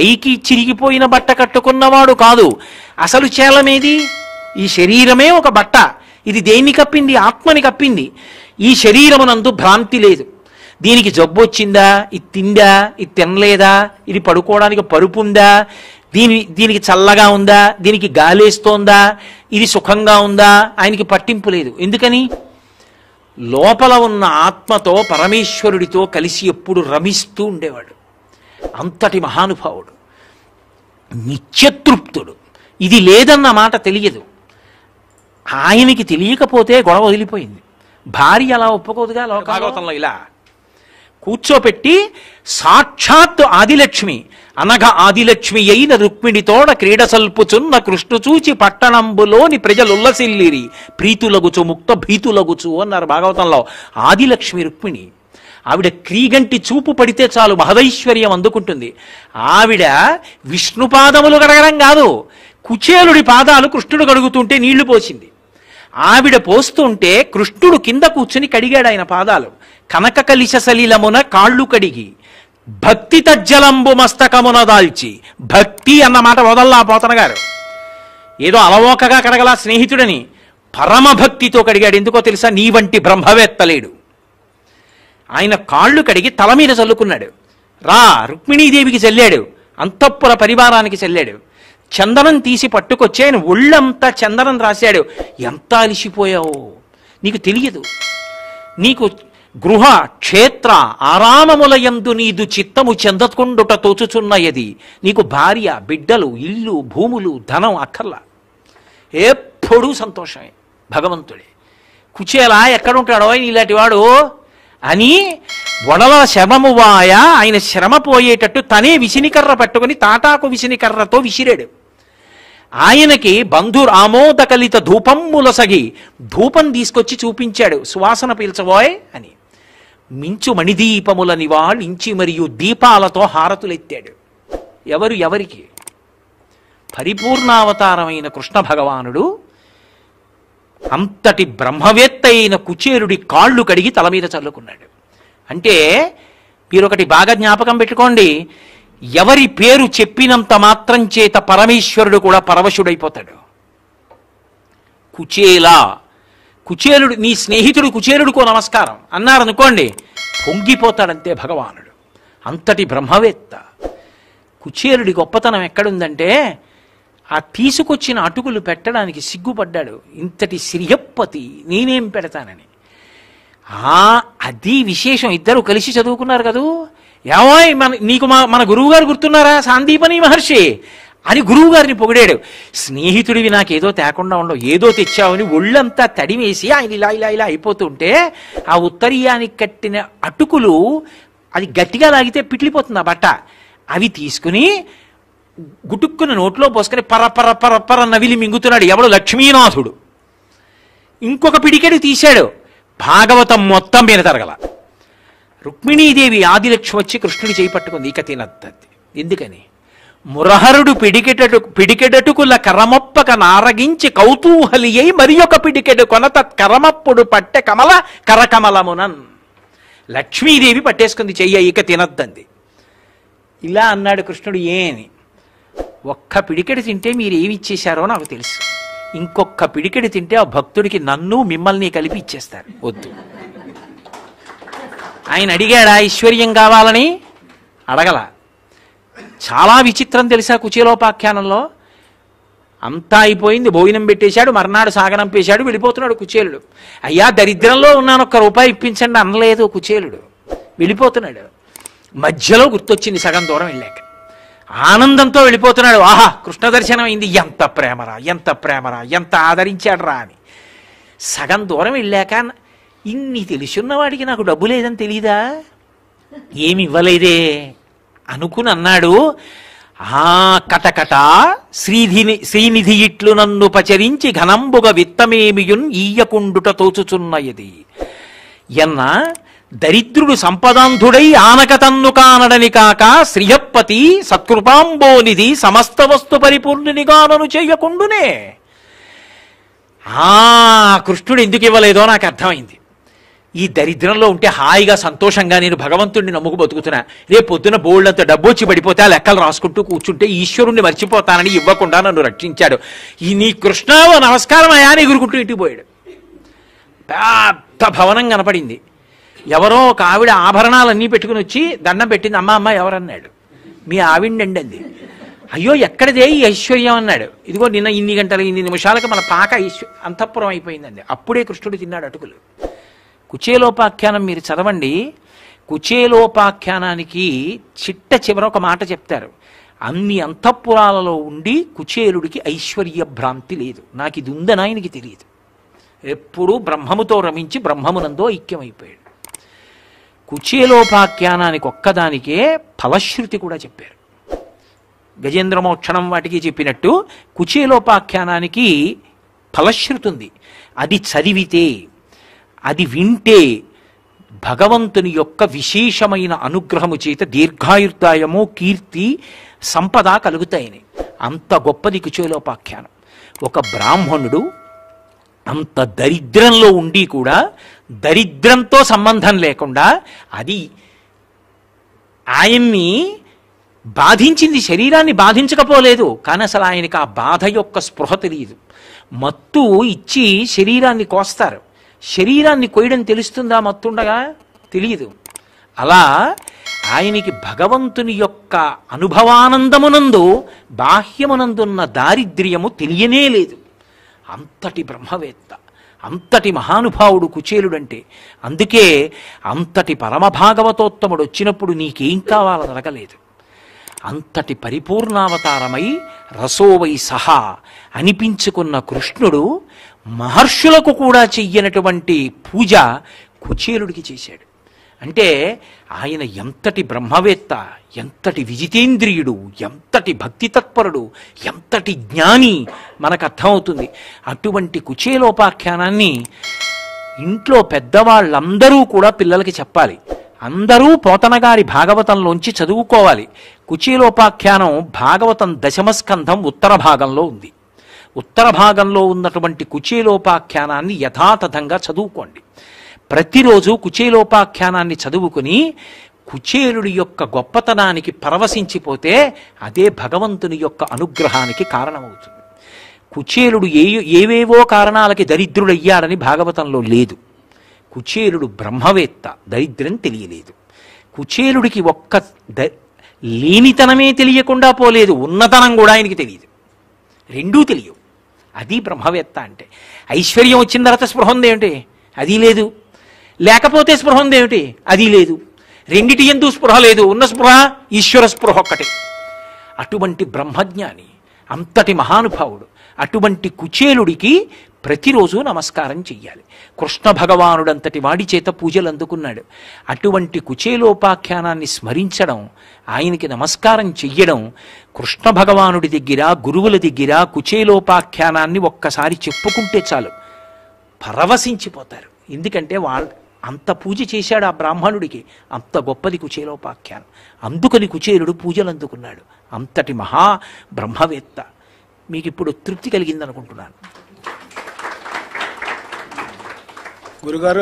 పైకి చిరిగిపోయిన బట్ట కట్టుకున్నవాడు కాదు. అసలు చేలమేది? ఈ శరీరమే ఒక బట్ట. ఇది దేన్ని కప్పింది? ఆత్మని కప్పింది. ఈ శరీరమునందు భ్రాంతి లేదు. దీనికి జబ్బు వచ్చిందా, ఇది తిందా, ఇది తినలేదా, ఇది పడుకోవడానికి పరుపు ఉందా, దీనికి చల్లగా ఉందా, దీనికి గాలేస్తోందా, ఇది సుఖంగా ఉందా, ఆయనకి పట్టింపు లేదు. ఎందుకని? లోపల ఉన్న ఆత్మతో పరమేశ్వరుడితో కలిసి ఎప్పుడు రమిస్తూ ఉండేవాడు. అంతటి మహానుభావుడు, నిత్యతృప్తుడు. ఇది లేదన్న మాట తెలియదు. ఆయనకి తెలియకపోతే గొడవ వదిలిపోయింది. భార్య అలా ఒప్పుకోదుగా. భాగవతంలో ఇలా కూర్చోపెట్టి సాక్షాత్ ఆదిలక్ష్మి అనగా ఆదిలక్ష్మి అయిన రుక్మిణితోడ క్రీడ సల్పుచున్న కృష్ణు చూచి పట్టణంబులోని ప్రజలుల్లసిల్లిరి ప్రీతులగుచు ముక్త భీతులగుచు అన్నారు భాగవతంలో. ఆదిలక్ష్మి రుక్మిణి. ఆవిడ క్రీగంటి చూపు పడితే చాలు మహదైశ్వర్యం అందుకుంటుంది. ఆవిడ విష్ణుపాదములు కడగడం కాదు, కుచేలుడి పాదాలు కృష్ణుడు కడుగుతుంటే నీళ్లు పోసింది. ఆవిడ పోస్తుంటే కృష్ణుడు కింద కూర్చుని కడిగాడు ఆయన పాదాలు. కనక కలిశ సలిలమున కాళ్ళు కడిగి భక్తి తజ్జలంబు మస్తకమున దాల్చి. భక్తి అన్నమాట వదల్లా పోతన గారు. ఏదో అలవోకగా కడగలా స్నేహితుడని, పరమభక్తితో కడిగాడు. ఎందుకో తెలుసా? నీ వంటి బ్రహ్మవేత్తలేడు. ఆయన కాళ్ళు కడిగి తల మీద చల్లుకున్నాడు. రుక్మిణీదేవికి చల్లాడు, అంతఃపుర పరివారానికి చల్లాడు. చందనం తీసి పట్టుకొచ్చి ఆయన ఒళ్ళంతా చందనం రాశాడు. ఎంత అలిసిపోయావు, నీకు తెలియదు. నీకు గృహ క్షేత్ర ఆరామములయందు నీదు చిత్తము చెందకుండుట తోచుచున్నయది. నీకు భార్య, బిడ్డలు, ఇల్లు, భూములు, ధనం అక్కర్లా. ఎప్పుడూ సంతోషమే, భగవంతుడే. కుచేలా ఎక్కడుంటాడో ఇలాంటి వాడు అని వడల శమము వాయ ఆయన శ్రమ పోయేటట్టు తనే విసినికర్ర పట్టుకుని తాటాకు విసినికర్రతో విసిరాడు. ఆయనకి బంధు ఆమోదకలిత ధూపమ్ములసగి ధూపం తీసుకొచ్చి చూపించాడు. సువాసన పీల్చబోయ్ అని. మించు మణిదీపముల నివాళించి మరియు దీపాలతో హారతులెత్తాడు. ఎవరికి? పరిపూర్ణావతారమైన కృష్ణ భగవానుడు అంతటి బ్రహ్మవేత్త అయిన కుచేరుడి కాళ్ళు కడిగి తల మీద చల్లుకున్నాడు. అంటే మీరొకటి బాగా జ్ఞాపకం పెట్టుకోండి, ఎవరి పేరు చెప్పినంత మాత్రం చేత పరమేశ్వరుడు కూడా పరవశుడైపోతాడు. కుచేలా, కుచేలుడు, నీ స్నేహితుడు కుచేలుడికో నమస్కారం అన్నారనుకోండి, పొంగిపోతాడంతే భగవానుడు. అంతటి బ్రహ్మవేత్త. కుచేలుడి గొప్పతనం ఎక్కడుందంటే ఆ తీసుకొచ్చిన అటుకులు పెట్టడానికి సిగ్గుపడ్డాడు. ఇంతటి శ్రియప్పతి నేనేం పెడతానని. అది విశేషం. ఇద్దరు కలిసి చదువుకున్నారు కదూ. ఏమోయ్ నీకు మన గురువుగారు గుర్తున్నారా, సాందీపని మహర్షి అని గురువుగారిని పొగిడాడు. స్నేహితుడివి నాకేదో తేకుండా ఉండవు, ఏదో తెచ్చావని ఒళ్ళంతా తడివేసి ఆయన ఇలా ఇలా ఇలా అయిపోతుంటే ఆ ఉత్తరీయానికి కట్టిన అటుకులు అది గట్టిగా లాగితే పిట్లిపోతుంది ఆ బట్ట. అవి తీసుకుని గుటుక్కున నోట్లో పోసుకొని పర పర పర నవిలి మింగుతున్నాడు. ఎవడు? లక్ష్మీనాథుడు. ఇంకొక పిడికెడు తీశాడు. భాగవతం మొత్తం మీద తరగల. రుక్మిణీదేవి ఆదిలక్ష్మి వచ్చి కృష్ణుడి చేయి పట్టుకుంది. ఇక తినద్దది. ఎందుకని? మురహరుడు పిడికెడటుకుల కరమొప్పక నారగించి కౌతూహలి అయి మరి ఒక పిడికెడు కొనత కరమప్పుడు పట్టె కమల కరకమలమునన్. లక్ష్మీదేవి పట్టేసుకుంది చెయ్య. ఇక తినద్దంది. ఇలా అన్నాడు కృష్ణుడు. ఏని? ఒక్క పిడికెడు తింటే మీరు ఏమి ఇచ్చేశారో నాకు తెలుసు. ఇంకొక పిడికెడు తింటే ఆ భక్తుడికి నన్ను మిమ్మల్ని కలిపి ఇచ్చేస్తారు. వద్దు. ఆయన అడిగాడా ఐశ్వర్యం కావాలని? అడగల. చాలా విచిత్రం తెలుసా కుచేలోపాఖ్యానంలో? అంతా అయిపోయింది, భోజనం పెట్టేశాడు, మర్నాడు సాగనంపేశాడు, వెళ్ళిపోతున్నాడు కుచేలుడు. అయ్యా దరిద్రంలో ఉన్నాను, ఒక్క రూపాయి ఇప్పించండి అనలేదు కుచేలుడు. వెళ్ళిపోతున్నాడు. మధ్యలో గుర్తొచ్చింది సగం దూరం వెళ్ళాక. ఆనందంతో వెళ్ళిపోతున్నాడు. ఆహా, కృష్ణ దర్శనం అయింది, ఎంత ప్రేమరా, ఎంత ప్రేమరా, ఎంత ఆదరించాడు రా అని. సగం దూరం వెళ్ళాక ఇన్ని తెలుసున్నవాడికి నాకు డబ్బు లేదని తెలీదా, ఏమి ఇవ్వలేదే అనుకుని అన్నాడు. కటకట శ్రీనిధి ఇట్లు నన్ను పచరించి ఘనంబుగ విత్తమేమియున్ ఈయకుండుట తోచుచున్నయది ఎన్న దరిద్రుడు సంపదాంధుడై ఆనక తన్ను కానడని కాక శ్రియప్పతి సత్కృపాంబోనిధి సమస్త వస్తు పరిపూర్ణునిగానను చేయకుండునే. కృష్ణుడు ఎందుకు ఇవ్వలేదో నాకు అర్థమైంది. ఈ దరిద్రంలో ఉంటే హాయిగా సంతోషంగా నేను భగవంతుడిని నమ్ముకు బతుకుతున్నా, రేపు పొద్దున బోల్డంత డబ్బు వచ్చి పడిపోతే ఆ లెక్కలు రాసుకుంటూ కూర్చుంటే ఈశ్వరుణ్ణి మర్చిపోతానని ఇవ్వకుండా నన్ను రక్షించాడు. ఈ నీ కృష్ణ నమస్కారం అయ్యా అని ఎగురుకుంటూ ఇంటికి పోయాడు. పెద్ద భవనం కనపడింది. ఎవరో ఒక ఆవిడ ఆభరణాలన్నీ పెట్టుకుని వచ్చి దండం పెట్టింది. అమ్మ అమ్మ ఎవరన్నాడు. మీ ఆవిడండి అంది. అయ్యో ఎక్కడిదే ఈ ఐశ్వర్యం అన్నాడు. ఇదిగో నిన్న ఇన్ని గంటలు ఇన్ని నిమిషాలకు మన పాక అంతఃపురం అయిపోయిందండి. అప్పుడే కృష్ణుడు తిన్నాడు అటుకులు. కుచేలోపాఖ్యానం మీరు చదవండి. కుచేలోపాఖ్యానానికి చిట్ట చివర ఒక మాట చెప్తారు. అన్ని అంతఃపురాలలో ఉండి కుచేలుడికి ఐశ్వర్య భ్రాంతి లేదు. నాకు ఇది ఉందని ఆయనకి తెలియదు. ఎప్పుడూ బ్రహ్మముతో రమించి బ్రహ్మమునందో ఐక్యమైపోయాడు. కుచేలోపాఖ్యానానికి ఒక్కదానికే ఫలశ్రుతి కూడా చెప్పారు. గజేంద్రమోక్షణం వాటికి చెప్పినట్టు కుచేలోపాఖ్యానానికి ఫలశ్రుతి ఉంది. అది చదివితే, అది వింటే భగవంతుని యొక్క విశేషమైన అనుగ్రహము చేత దీర్ఘాయుర్దాయము, కీర్తి, సంపద కలుగుతాయని. అంత గొప్పది కుచేలోపాఖ్యానం. ఒక బ్రాహ్మణుడు అంత దరిద్రంలో ఉండి కూడా దరిద్రంతో సంబంధం లేకుండా అది ఆయన్ని బాధించింది, శరీరాన్ని బాధించకపోలేదు. కానీ అసలు ఆయనకి ఆ బాధ యొక్క స్పృహ తెలియదు. మత్తు ఇచ్చి శరీరాన్ని కోస్తారు, శరీరాన్ని కొయ్యడం తెలుస్తుందా మత్తుండగా? తెలియదు. అలా ఆయనకి భగవంతుని యొక్క అనుభవానందమునందు బాహ్యమునందున్న దారిద్ర్యము తెలియనే లేదు. అంతటి బ్రహ్మవేత్త, అంతటి మహానుభావుడు కుచేలుడంటే. అందుకే అంతటి పరమభాగవతోత్తముడు వచ్చినప్పుడు నీకేం కావాలని అడగలేదు. అంతటి పరిపూర్ణావతారమై రసోవై సహా అనిపించుకున్న కృష్ణుడు మహర్షులకు కూడా చెయ్యనటువంటి పూజ కుచేలుడికి చేశాడు. అంటే ఆయన ఎంతటి బ్రహ్మవేత్త, ఎంతటి విజితేంద్రియుడు, ఎంతటి భక్తి తత్పరుడు, ఎంతటి జ్ఞాని మనకు అర్థమవుతుంది. అటువంటి కుచేలోపాఖ్యానాన్ని ఇంట్లో పెద్దవాళ్ళందరూ కూడా పిల్లలకి చెప్పాలి. అందరూ పోతనగారి భాగవతంలోంచి చదువుకోవాలి. కుచేలోపాఖ్యానం భాగవతం దశమస్కంధం ఉత్తర భాగంలో ఉంది. ఉత్తర భాగంలో ఉన్నటువంటి కుచేలోపాఖ్యానాన్ని యథాతథంగా చదువుకోండి. ప్రతిరోజు కుచేలోపాఖ్యానాన్ని చదువుకుని కుచేలుడి యొక్క గొప్పతనానికి పరవశించిపోతే అదే భగవంతుని యొక్క అనుగ్రహానికి కారణమవుతుంది. కుచేలుడు ఏవేవో కారణాలకి దరిద్రుడయ్యాడని భాగవతంలో లేదు. కుచేలుడు బ్రహ్మవేత్త, దరిద్రం తెలియలేదు. కుచేలుడికి ఒక్క లేనితనమే తెలియకుండా పోలేదు, ఉన్నతనం కూడా ఆయనకి తెలియదు. రెండూ తెలియవు. అది బ్రహ్మవేత్త అంటే. ఐశ్వర్యం వచ్చిన తర్వాత స్పృహ ఉందేమిటి? అది లేదు. లేకపోతే స్పృహ ఉందేమిటి? అది లేదు. రెండిటి యందు స్పృహ లేదు. ఉన్న స్పృహ ఈశ్వర స్పృహ ఒక్కటే. అటువంటి బ్రహ్మజ్ఞాని, అంతటి మహానుభావుడు, అటువంటి కుచేలుడికి ప్రతిరోజు నమస్కారం చెయ్యాలి. కృష్ణ భగవానుడంతటి వాడి చేత పూజలు అందుకున్నాడు. అటువంటి కుచేలోపాఖ్యానాన్ని స్మరించడం, ఆయనకి నమస్కారం చెయ్యడం, కృష్ణ భగవానుడి దగ్గర, గురువుల దగ్గర కుచేలోపాఖ్యానాన్ని ఒక్కసారి చెప్పుకుంటే చాలు, పరవశించిపోతారు. ఎందుకంటే అంత పూజ చేశాడు ఆ బ్రాహ్మణుడికి. అంత గొప్పది కుచేలోపాఖ్యానం. అందుకని కుచేలుడు పూజలు అందుకున్నాడు. అంతటి మహా బ్రహ్మవేత్త. మీకు ఇప్పుడు తృప్తి కలిగిందనుకుంటున్నాను. గురుగారు